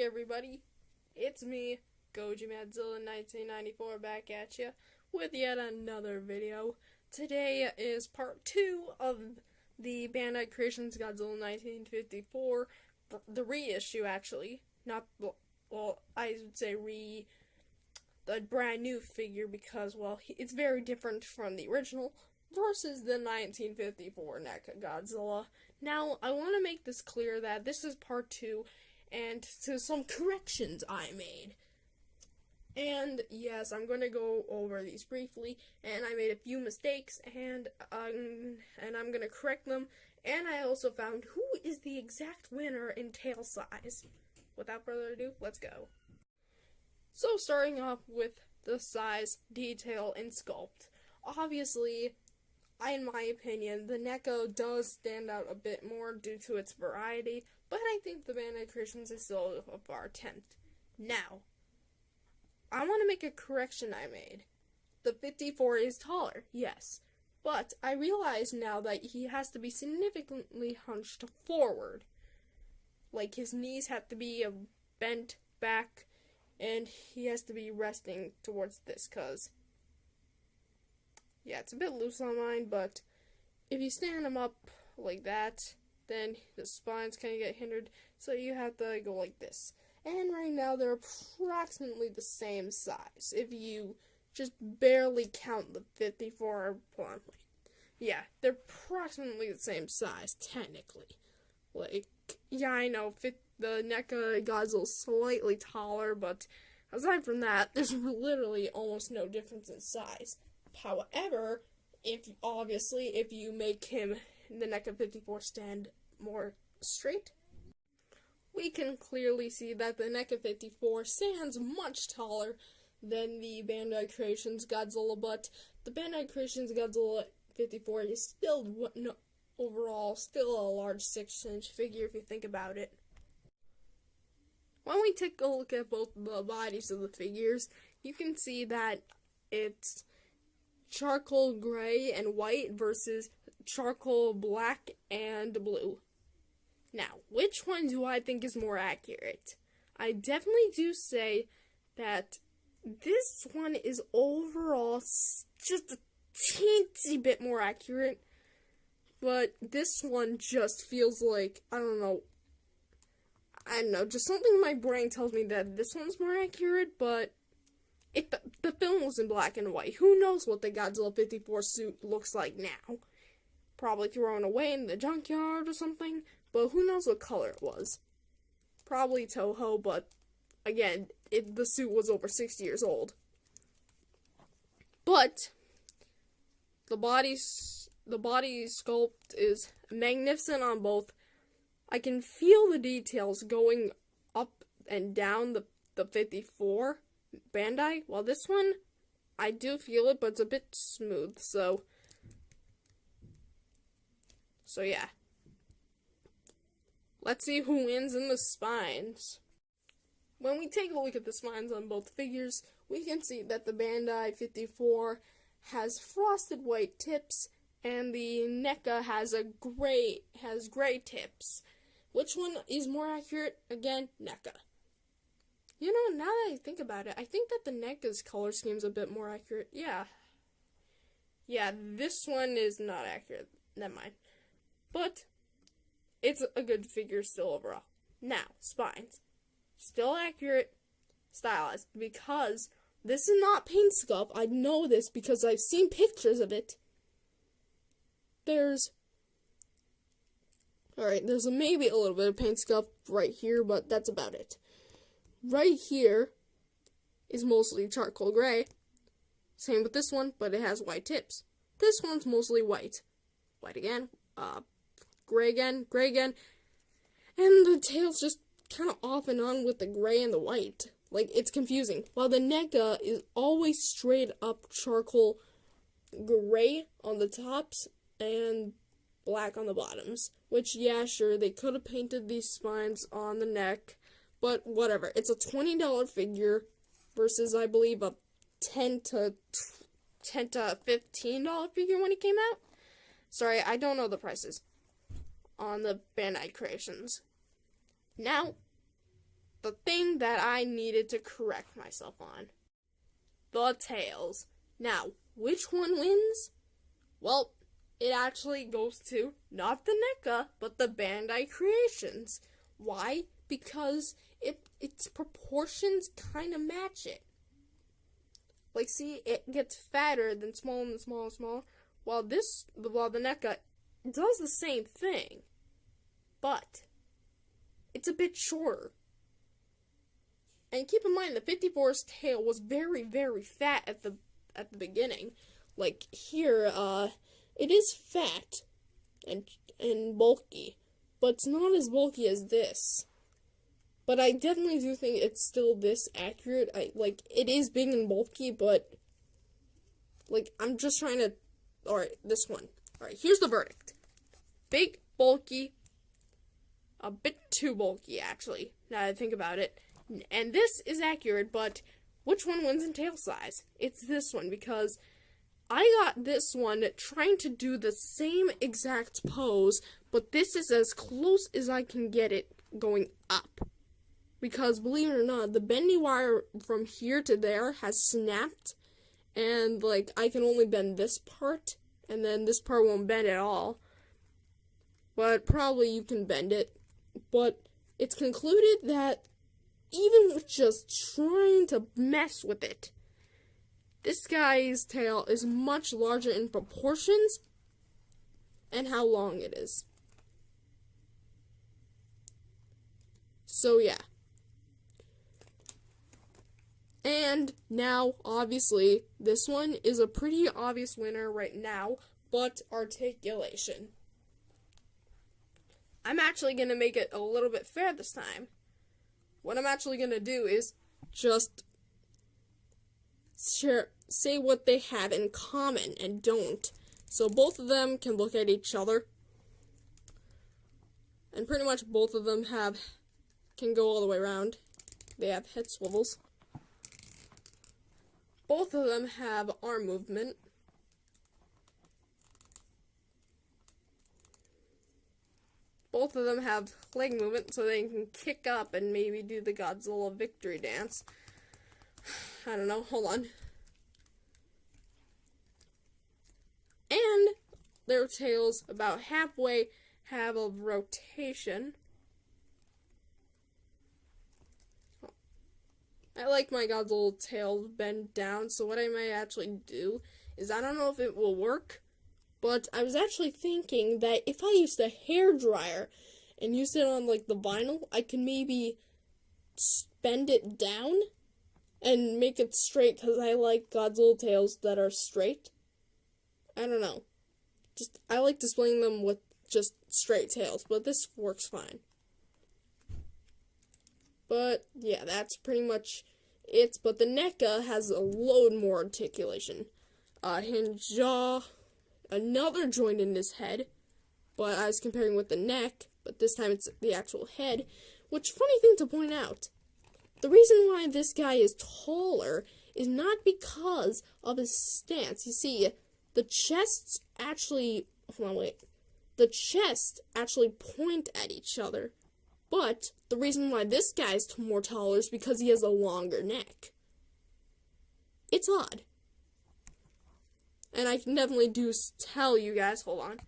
everybody, it's me, Godzilla 1994, back at you with yet another video. Today is part 2 of the Bandai Creations Godzilla 1954, the reissue actually, not, well, I would say the brand new figure because, well, it's very different from the original versus the 1954 NECA Godzilla. Now, I want to make this clear that this is part 2, and to some corrections I made. And yes, I'm going to go over these briefly, and I made a few mistakes, and I'm going to correct them, and I also found who is the exact winner in tail size. Without further ado, let's go. So, starting off with the size, detail, and sculpt. Obviously, in my opinion, the NECA does stand out a bit more due to its variety, but I think the Bandai Creations is still a far attempt. Now, I want to make a correction I made. The 54 is taller, yes, but I realize now that he has to be significantly hunched forward. Like, his knees have to be bent back, and he has to be resting towards this, cause yeah, it's a bit loose on mine, but if you stand him up like that, then the spine's kind of get hindered, so you have to go like this. And right now, they're approximately the same size, if you just barely count the 54 bluntly. Yeah, they're approximately the same size, technically. Like, yeah, I know, the NECA Godzilla's slightly taller, but aside from that, there's literally almost no difference in size. However, if you make him, the NECA 54, stand more straight, we can clearly see that the NECA 54 stands much taller than the Bandai Creations Godzilla, but the Bandai Creations Godzilla 54 is still, overall, still a large 6-inch figure if you think about it. When we take a look at both the bodies of the figures, you can see that it's charcoal gray and white versus charcoal black and blue. Now, which one do I think is more accurate? I definitely do say that this one is overall just a teensy bit more accurate, but this one just feels like, I don't know, just something in my brain tells me that this one's more accurate, but if the film was in black and white, who knows what the Godzilla 54 suit looks like now? Probably thrown away in the junkyard or something, but who knows what color it was. Probably Toho, but again, the suit was over 60 years old. But the body sculpt is magnificent on both. I can feel the details going up and down the 54 Bandai, while this one, I do feel it, but it's a bit smooth, so yeah. Let's see who wins in the spines. When we take a look at the spines on both figures, we can see that the Bandai 54 has frosted white tips, and the NECA has gray tips. Which one is more accurate? Again, NECA. You know, now that I think about it, I think that the NECA's color scheme's a bit more accurate. Yeah, this one is not accurate. Never mind. But it's a good figure still overall. Now, spines. Still accurate, stylized, because this is not paint sculpt. I know this because I've seen pictures of it. There's maybe a little bit of paint sculpt right here, but that's about it. Right here is mostly charcoal gray. Same with this one, but it has white tips. This one's mostly white. White again, gray again, and the tail's just kind of off and on with the gray and the white. Like, it's confusing. While the NECA is always straight up charcoal gray on the tops and black on the bottoms. Which, yeah, sure, they could have painted these spines on the neck, but whatever. It's a $20 figure versus, I believe, a $10 to $15 figure when it came out. Sorry, I don't know the prices on the Bandai Creations. Now, the thing that I needed to correct myself on. The tails. Now, which one wins? Well, it actually goes to not the NECA, but the Bandai creations. Why? Because its proportions kind of match it. Like, see, it gets fatter, then smaller and smaller and smaller, while the NECA does the same thing, but it's a bit shorter. And keep in mind, the 54's tail was very, very fat at the beginning. Like here, it is fat and bulky, but it's not as bulky as this. But I definitely do think it's still this accurate. It is big and bulky, but I'm just trying to. All right, this one. All right, here's the verdict: big, bulky, a bit too bulky, actually. Now that I think about it. And this is accurate, but which one wins in tail size? It's this one, because I got this one trying to do the same exact pose, but this is as close as I can get it going up. Because, believe it or not, the bendy wire from here to there has snapped, and, I can only bend this part, and then this part won't bend at all. But probably you can bend it. But it's concluded that even with just trying to mess with it, this guy's tail is much larger in proportions and how long it is. So yeah. And now, obviously, this one is a pretty obvious winner right now, but articulation. I'm actually going to make it a little bit fair this time. What I'm actually going to do is just say what they have in common and don't. So both of them can look at each other. And pretty much both of them can go all the way around. They have head swivels. Both of them have arm movement. Both of them have leg movement, so they can kick up and maybe do the Godzilla victory dance. I don't know, hold on. And their tails, about halfway, have a rotation. I like my Godzilla tail bent down, so what I might actually do is, I don't know if it will work, but I was actually thinking that if I used a hairdryer and used it on, the vinyl, I could maybe bend it down and make it straight, because I like Godzilla tails that are straight. I don't know. I like displaying them with just straight tails, but this works fine. But, yeah, that's pretty much it. But the NECA has a load more articulation. Hinge jaw, another joint in his head, but I was comparing with the neck, but this time it's the actual head. Which, funny thing to point out, the reason why this guy is taller is not because of his stance. You see, the chests actually, the chests actually point at each other. But the reason why this guy's more taller is because he has a longer neck. It's odd. And I can definitely tell you guys, hold on,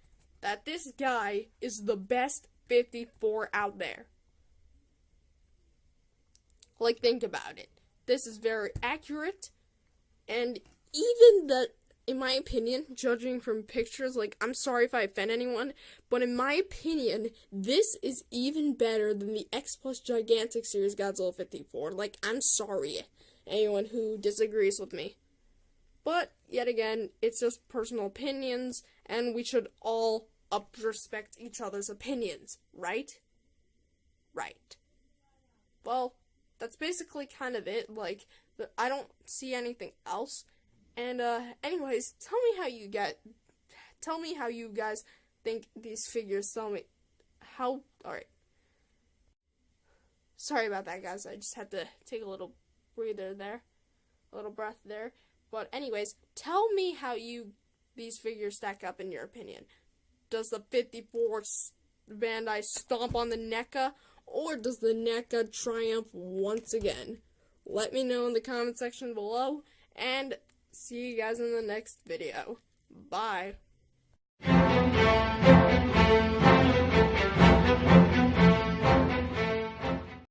that this guy is the best 54 out there. Think about it. This is very accurate, and even in my opinion, judging from pictures, I'm sorry if I offend anyone, but in my opinion, this is even better than the X Plus Gigantic Series Godzilla 54. I'm sorry, anyone who disagrees with me. But, yet again, it's just personal opinions, and we should all respect each other's opinions, right? Right. Well, that's basically kind of it. I don't see anything else. And, anyways, tell me how you guys think these figures. Tell me how, alright. Sorry about that, guys. I just had to take a little breather there. A little breath there. But, anyways, tell me how these figures stack up in your opinion. Does the 54 Bandai stomp on the NECA, or does the NECA triumph once again? Let me know in the comment section below, and see you guys in the next video. Bye.